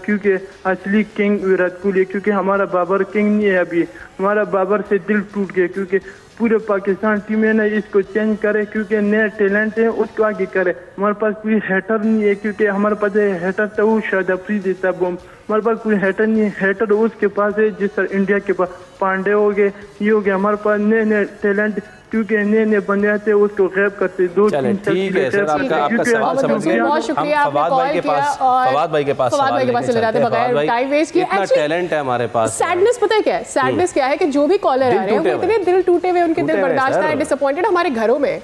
G: क्योंकि असली किंग विराट कोहली, क्योंकि हमारा बाबर किंग नहीं है अभी, हमारा बाबर से दिल टूट गया, क्योंकि पूरे पाकिस्तान टीम में ना इसको चेंज करे, क्योंकि नया टैलेंट है उसको आगे करे। हमारे पास कोई हेटर नहीं है, क्योंकि हमारे पास हेटर तो वो शायद अफरीदी देता, हमारे पास कोई हेटर नहीं है, हेटर उसके पास है जिस तरह इंडिया के पास पांडे हो गए, ये हो गया। हमारे पास नए नए टैलेंट, क्योंकि नए नए बंदे आते उसको गैब करते। 2-3
B: ठीक है सर, आपका सवाल समझ गए।
C: बहुत शुक्रिया, आपने
B: फवाद भाई के पास सवाल
C: से लगाते बगैर टाइम वेस्ट किए।
B: इतना टैलेंट है हमारे पास।
C: सैडनेस पता है क्या है? सैडनेस क्या है कि जो भी कॉलर आ रहे हैं वो इतने दिल टूटे हुए, उनके दिल बर्दाश्त है, डिसअपॉइंटेड। हमारे घरों में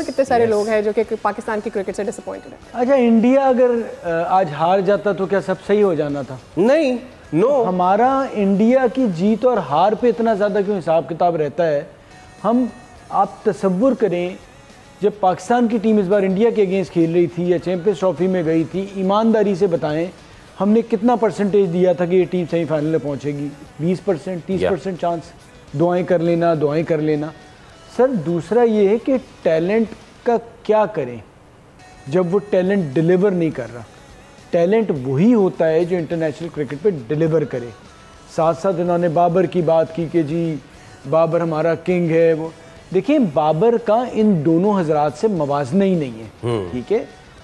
C: कितने सारे लोग हैं जो कि पाकिस्तान की क्रिकेट से डिसअपॉइंटेड है।
D: अच्छा, इंडिया अगर आज हार जाता तो क्या सब सही हो जाना था?
B: नहीं, नो।
D: हमारा इंडिया की जीत और हार पे इतना ज़्यादा क्यों हिसाब किताब रहता है? आप तसव्वुर करें, जब पाकिस्तान की टीम इस बार इंडिया के अगेंस्ट खेल रही थी या चैंपियंस ट्रॉफी में गई थी, ईमानदारी से बताएं हमने कितना परसेंटेज दिया था कि ये टीम सेमीफाइनल में पहुंचेगी? 20%, 30% चांस। दुआएं कर लेना। सर, दूसरा ये है कि टैलेंट का क्या करें जब वो टैलेंट डिलीवर नहीं कर रहा? टैलेंट वही होता है जो इंटरनेशनल क्रिकेट पे डिलीवर करे। साथ साथ इन्होंने बाबर की बात की कि जी बाबर हमारा किंग है। वो देखिए, बाबर का इन दोनों हजरात से मवाजना ही नहीं है। ठीक है,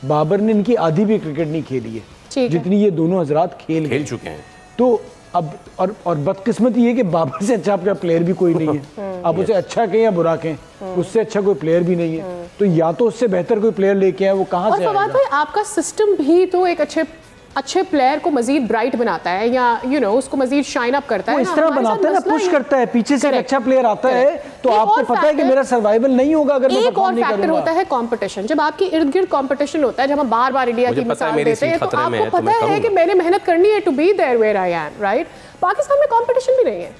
D: बाबर ने इनकी आधी भी क्रिकेट नहीं खेली है जितनी ये दोनों हजरात खेल चुके हैं। तो अब और बदकिस्मती ये कि बाबर से अच्छा आपका प्लेयर भी कोई नहीं है। आप उसे अच्छा कहें या बुरा कहें, उससे अच्छा कोई प्लेयर भी नहीं है। तो या तो उससे बेहतर कोई प्लेयर लेके आए, वो कहाँ से आएगा?
C: भाई, आपका सिस्टम भी तो एक अच्छे प्लेयर को मजीद ब्राइट बनाता है, या उसको मजीद शाइन अप करता है।
D: इस तरह बनाता है ना, पुश करता है, पीछे से अच्छा प्लेयर आता है तो आपको पता है कि मेरा सर्वाइवल नहीं होगा अगर मैं परफॉर्म नहीं करूंगा। एक और फैक्टर होता है कंपटीशन। जब आपके इर्द गिर्द कंपटीशन होता है, जब हम बार-बार इंडिया की मिसाल देते हैं, तो आपको पता है कि मैंने मेहनत करनी है to be there where I am, right? Pakistan में कंपटीशन भी नहीं है।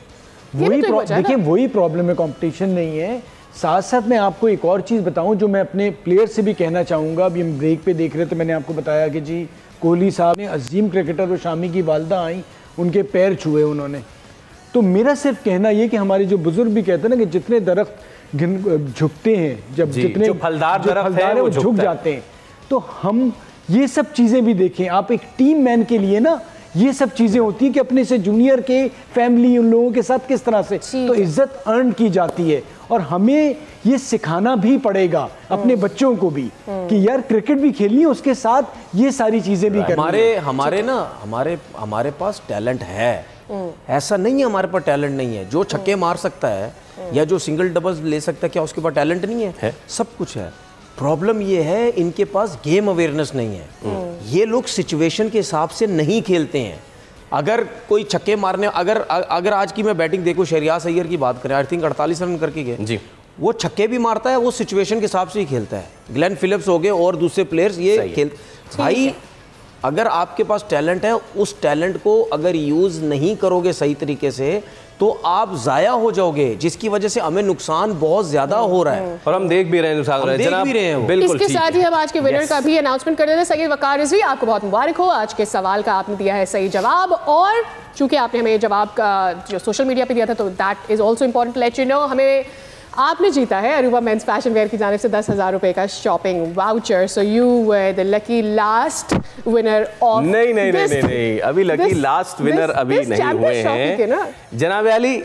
D: देखिए, वही प्रॉब्लम है, कंपटीशन नहीं है। साथ साथ मैं आपको एक और चीज़ बताऊं जो मैं अपने प्लेयर से भी कहना चाहूँगा। अभी हम ब्रेक पे देख रहे थे, मैंने आपको बताया कि जी कोहली साहब ने अजीम क्रिकेटर वो शामी की वालदा आई, उनके पैर छुए उन्होंने। तो मेरा सिर्फ कहना ये कि हमारे जो बुजुर्ग भी कहते हैं ना कि जितने दरख्त झुकते हैं, जब जितने
B: जो फलदार दरख्त है वो
D: झुक जाते हैं, तो हम ये सब चीज़ें भी देखें। आप एक टीम मैन के लिए ना ये सब चीज़ें होती हैं कि अपने से जूनियर के फैमिली उन लोगों के साथ किस तरह से तो इज्जत अर्न की जाती है। और हमें ये सिखाना भी पड़ेगा अपने बच्चों को भी कि यार क्रिकेट भी खेलनी है, उसके साथ ये सारी चीज़ें भी करनी है।
E: हमारे पास टैलेंट है, ऐसा नहीं है हमारे पास टैलेंट नहीं है। जो छक्के मार सकता है या जो सिंगल डबल्स ले सकता है, क्या उसके पास टैलेंट नहीं है? सब कुछ है। प्रॉब्लम ये है इनके पास गेम अवेयरनेस नहीं है। ये लोग सिचुएशन के हिसाब से नहीं खेलते हैं। अगर कोई छक्के मारने, अगर आज की मैं बैटिंग देखूं, शहरियार अय्यर की बात करें, आई थिंक 48 रन करके गए जी, वो छक्के भी मारता है, वो सिचुएशन के हिसाब से ही खेलता है। ग्लेन फिलिप्स हो गए और दूसरे प्लेयर्स ये खेल। भाई, अगर आपके पास टैलेंट है, उस टैलेंट को अगर यूज़ नहीं करोगे सही तरीके से तो आप जाया हो जाओगे, जिसकी वजह से हमें नुकसान बहुत ज्यादा हो रहा है।
B: और हम देख भी रहे हैं।
C: बिल्कुल। इसके साथ ही हम आज के विनर का भी अनाउंसमेंट कर देते हैं। सैयद वकार रिजवी, आपको बहुत मुबारक हो। आज के सवाल का आपने दिया है सही जवाब, और चूंकि आपने हमें जवाब का जो सोशल मीडिया पे दिया था, तो that is also important to let you know. हमें आपने जीता है अरूबा मेंस फैशन वेयर की जानिब से 10,000 रुपए का shopping voucher. So you were the lucky last winner of.
B: नहीं, अभी लकी लास्ट विनर अभी नहीं हुए हैं जनाब Ali.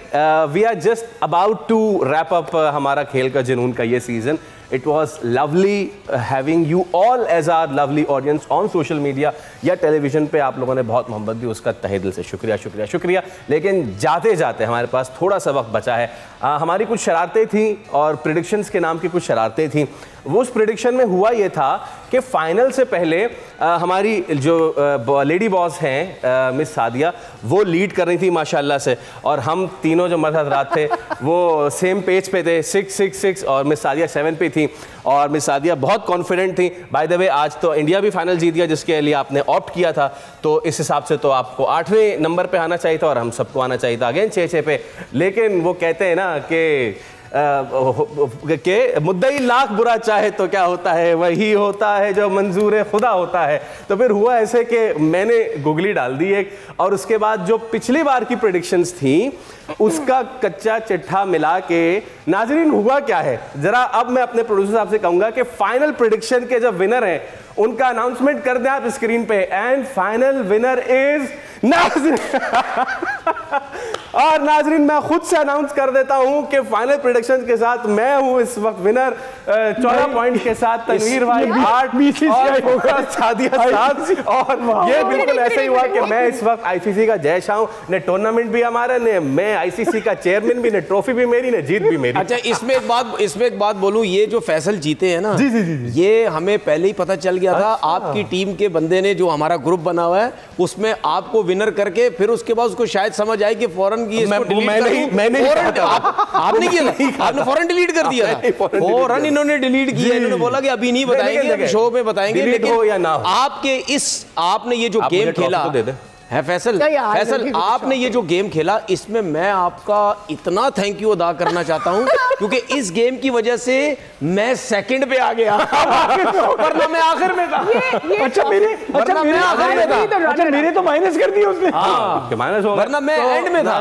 B: We are just about to wrap up हमारा खेल का जुनून का ये season. It was lovely having you all as our lovely audience on social media या टेलीविजन पे। आप लोगों ने बहुत मोहब्बत दी, उसका तहे दिल से शुक्रिया। लेकिन जाते जाते हमारे पास थोड़ा सा वक्त बचा है। हमारी कुछ शरारतें थी और प्रिडिक्शंस के नाम की कुछ शरारतें थी। वो उस प्रिडिक्शन में हुआ ये था कि फाइनल से पहले हमारी जो लेडी बॉस हैं मिस सादिया, वो लीड कर रही थी माशाल्लाह से, और हम तीनों जो मर्द हज़रात थे वो सेम पेज पे थे, 6-6-6, और मिस सादिया 7 पे थी, और मिस सादिया बहुत कॉन्फिडेंट थी। बाय द वे आज तो इंडिया भी फाइनल जीत गया जिसके लिए आपने ऑप्ट किया था, तो इस हिसाब से तो आपको 8वें नंबर पे आना चाहिए था और हम सबको आना चाहिए था अगेन 6-6 पे। लेकिन वो कहते हैं ना कि मुद्दई लाख बुरा चाहे तो क्या होता है, वही होता है जो मंजूर खुदा होता है। तो फिर हुआ ऐसे कि मैंने गुगली डाल दी एक, और उसके बाद जो पिछली बार की प्रेडिक्शंस थी उसका कच्चा चिट्ठा मिला के नाजरीन हुआ क्या है, जरा अब मैं अपने प्रोड्यूसर साहब से कहूंगा कि फाइनल प्रेडिक्शन के जो विनर हैं उनका अनाउंसमेंट कर दें आप स्क्रीन पे। एंड फाइनल विनर इज नाजरीन। और नाजरीन मैं खुद से अनाउंस कर देता हूं कि फाइनल प्रेडिक्शन के साथ मैं हूं इस वक्त विनर 14 पॉइंट के साथ, तनवीर भाई 8 और सादिया 7, और ये बिल्कुल ऐसे ही हुआ कि मैं इस वक्त आईसीसी का जय शाह हूं। ने टूर्नामेंट भी हमारा, ने मैं आईसीसी का चेयरमैन भी, ने ट्रॉफी भी मेरी, ने जीत भी मेरी।
E: अच्छा इसमें एक बात बोलूं, ये जो फैसल जीते हैं ना, जी। ये हमें पहले ही पता चल गया था। आपकी टीम के बंदे ने जो हमारा ग्रुप बना हुआ है उसमें आपको विनर करके फिर उसके बाद उसको शायद समझ आई कि फौरन मैंने आपने किया, आपने फौरन डिलीट कर दिया, फौरन इन्होंने डिलीट किया। इन्होंने बोला कि अभी नहीं बताएंगे, शो में बताएंगे, लेकिन आपने ये जो गेम खेला है फैसल, आपने ये जो गेम खेला इसमें मैं आपका इतना थैंक यू अदा करना चाहता हूं क्योंकि इस गेम की वजह से मैं सेकंड पे आ गया, वरना मैं आखिर में था।
D: अच्छा मेरे तो माइनस कर दिया उसने।
B: माइनस हो,
E: वरना मैं एंड में था।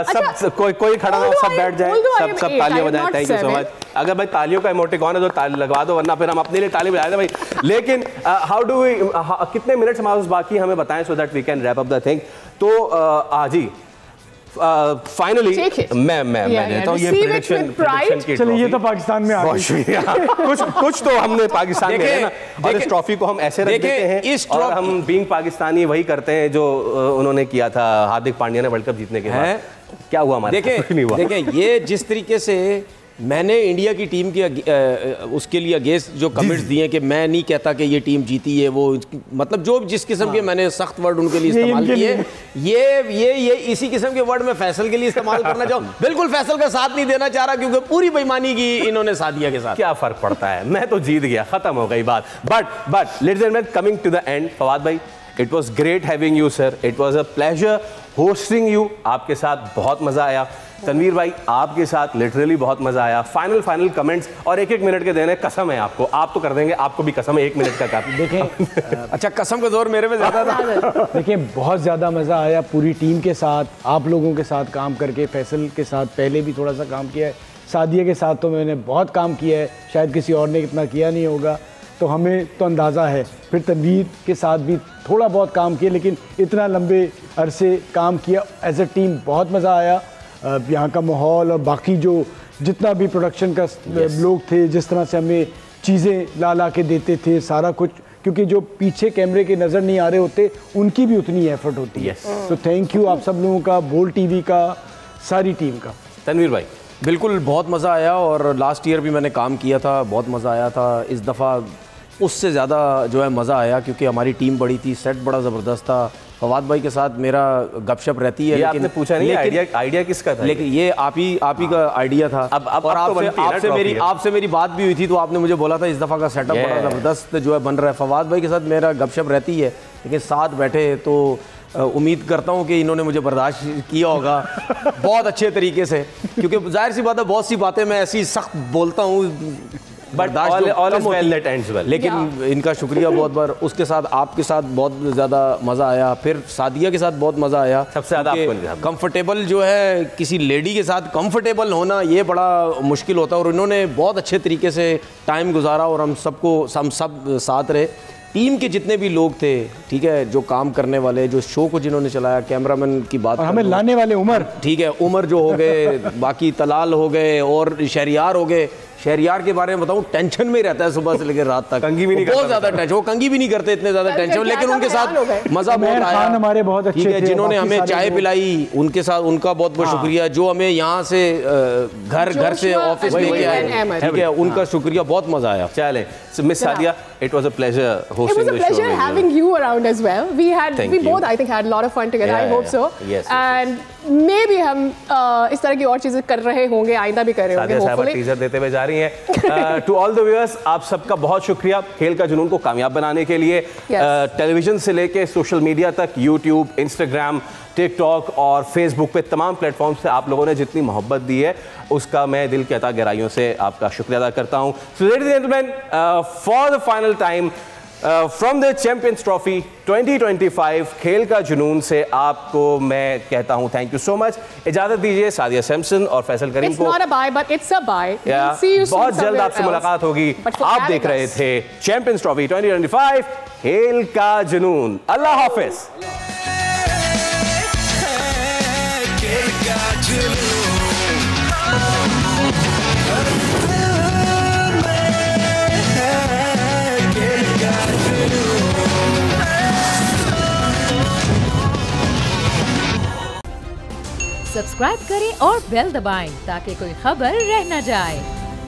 B: सब कोई खड़ा हो, सब बैठ जाए, सब तालियां बजाएं। Thank you so much. अगर भाई तालियों का इमोटिकॉन है तो ताली लगवा दो, वरना फिर हम अपने लिए ताली बजाए भाई। लेकिन हाउ डू वी, कितने मिनट्स हमारे पास बाकी हमें बताएं so that we can wrap up the thing. तो जी फाइनली मैं देता हूं ये प्रेडिक्शन की।
D: चलिए ये तो पाकिस्तान में आ गई।
B: कुछ तो हमने पाकिस्तान में है ना, और इस ट्रॉफी को हम ऐसे रख देते हैं और हम बीइंग पाकिस्तानी वही करते हैं जो उन्होंने किया था हार्दिक पांड्या ने वर्ल्ड कप जीतने के बाद। क्या हुआ हमारे?
E: देखें ये जिस तरीके से मैंने इंडिया की टीम के उसके लिए अगेंस्ट जो कमेंट्स दिए कि मैं नहीं कहता कि ये टीम जीती है, वो मतलब जो जिस किस्म के मैंने सख्त वर्ड उनके लिए इस्तेमाल किए, ये इसी किस्म के वर्ड मैं फैसल के लिए इस्तेमाल करना चाहूँ। बिल्कुल फैसल का साथ नहीं देना चाह रहा क्योंकि पूरी बेईमानी की इन्होंने सादिया के साथ।
B: क्या फर्क पड़ता है, मैं तो जीत गया, खत्म हो गई बात। But ladies and gentleman, coming to the end, Fawad भाई it was great having you sir, it was a pleasure hosting you. आपके साथ बहुत मजा आया। तनवीर भाई आपके साथ लिटरली बहुत मजा आया। फाइनल कमेंट्स और 1-1 मिनट के देने, कसम है आपको, आप तो कर देंगे, आपको भी कसम है 1 मिनट का काफी।
D: देखें
E: अच्छा कसम का जोर मेरे पे ज्यादा था।
D: देखिए बहुत ज़्यादा मज़ा आया पूरी टीम के साथ, आप लोगों के साथ काम करके। फैसल के साथ पहले भी थोड़ा सा काम किया है, सादिया के साथ तो मैंने बहुत काम किया है, शायद किसी और ने इतना किया नहीं होगा, तो हमें तो अंदाज़ा है। फिर तनवीर के साथ भी थोड़ा बहुत काम किया, लेकिन इतना लंबे अरसे काम किया एज ए टीम, बहुत मज़ा आया। यहाँ का माहौल और बाकी जो जितना भी प्रोडक्शन का लोग थे, जिस तरह से हमें चीज़ें ला के देते थे सारा कुछ, क्योंकि जो पीछे कैमरे के नज़र नहीं आ रहे होते उनकी भी उतनी एफर्ट होती है। तो थैंक यू आप सब लोगों का, बोल टीवी का, सारी टीम का।
B: तनवीर भाई
E: बिल्कुल बहुत मज़ा आया, और लास्ट ईयर भी मैंने काम किया था, बहुत मज़ा आया था। इस दफ़ा उससे ज़्यादा जो है मज़ा आया क्योंकि हमारी टीम बड़ी थी, सेट बड़ा ज़बरदस्त था। फवाद भाई के साथ मेरा गपशप रहती है।
B: ये आपने पूछा नहीं, आइडिया किसका था?
E: लेकिन ये आप ही का आइडिया था। और आपसे मेरी बात भी हुई थी, तो आपने मुझे बोला था इस दफ़ा का सेटअप बड़ा ज़बरदस्त जो है बन रहा है। फवाद भाई के साथ मेरा गपशप रहती है, लेकिन साथ बैठे तो उम्मीद करता हूँ कि इन्होंने मुझे बर्दाश्त किया होगा बहुत अच्छे तरीके से, क्योंकि जाहिर सी बात है बहुत सी बातें मैं ऐसी सख्त बोलता हूँ, लेकिन इनका शुक्रिया बहुत बार। उसके साथ आपके साथ बहुत ज़्यादा मज़ा आया, फिर सादिया के साथ बहुत मज़ा आया।
B: सबसे ज़्यादा
E: कंफर्टेबल जो है किसी लेडी के साथ कंफर्टेबल होना ये बड़ा मुश्किल होता है, और इन्होंने बहुत अच्छे तरीके से टाइम गुजारा और हम सब साथ रहे। टीम के जितने भी लोग थे, ठीक है, जो काम करने वाले, जो शो को जिन्होंने चलाया, कैमरामैन की बात,
D: हमें लाने वाले उमर,
E: ठीक है, उमर जो हो गए, बाकी तलाल हो गए और शहरियार हो गए। शहरयार के बारे में बताऊं, टेंशन में ही रहता है सुबह से लेकर रात तक।
B: कंघी भी नहीं
E: बहुत ज्यादा टेंशन, वो कंघी भी नहीं करते इतने ज्यादा टेंशन, लेकिन उनके साथ मजा बहुत आया।
D: हमारे बहुत अच्छे थे,
E: जिन्होंने हमें चाय पिलाई, उनके साथ उनका बहुत बहुत शुक्रिया। जो हमें यहाँ से घर से ऑफिस लेके आए, ठीक है, उनका शुक्रिया, बहुत मजा आया।
B: चले, miss Sadia, it was a pleasure hosting
C: It was a
B: the show.
C: pleasure having you around as well. We both I think had a lot of fun together. I hope so.
B: Yes.
C: And maybe हम इस तरह की और चीजें कर रहे होंगे, आइंदा भी कर रहे होंगे।
B: सादिया साहब टीजर देते हुए जा रही हैं। टू ऑल द व्यूअर्स, आप सबका बहुत शुक्रिया खेल का जुनून को कामयाब बनाने के लिए। टेलीविजन से लेके सोशल मीडिया तक, यूट्यूब, इंस्टाग्राम, टिकटॉक और फेसबुक पे तमाम प्लेटफॉर्म से आप लोगों ने जितनी मोहब्बत दी है, उसका मैं दिल की अता गहराइयों से आपका शुक्रिया अदा करता हूं। So ladies and gentleman, for the final time from the champions trophy 2025 खेल का जुनून से आपको मैं कहता हूं थैंक यू सो मच। इजाजत दीजिए सादिया सैमसन और फैसल करीम को।
C: It's not a bye, but it's a bye. We'll see you soon
B: बहुत जल्द
C: somewhere
B: आपसे
C: else.
B: मुलाकात होगी।
C: But for
B: आप
C: having
B: देख रहे
C: us.
B: थे चैंपियंस ट्रॉफी 2025 खेल का जुनून। अल्लाह हाफिज।
A: सब्सक्राइब करें और बेल दबाएं ताकि कोई खबर रह न जाए।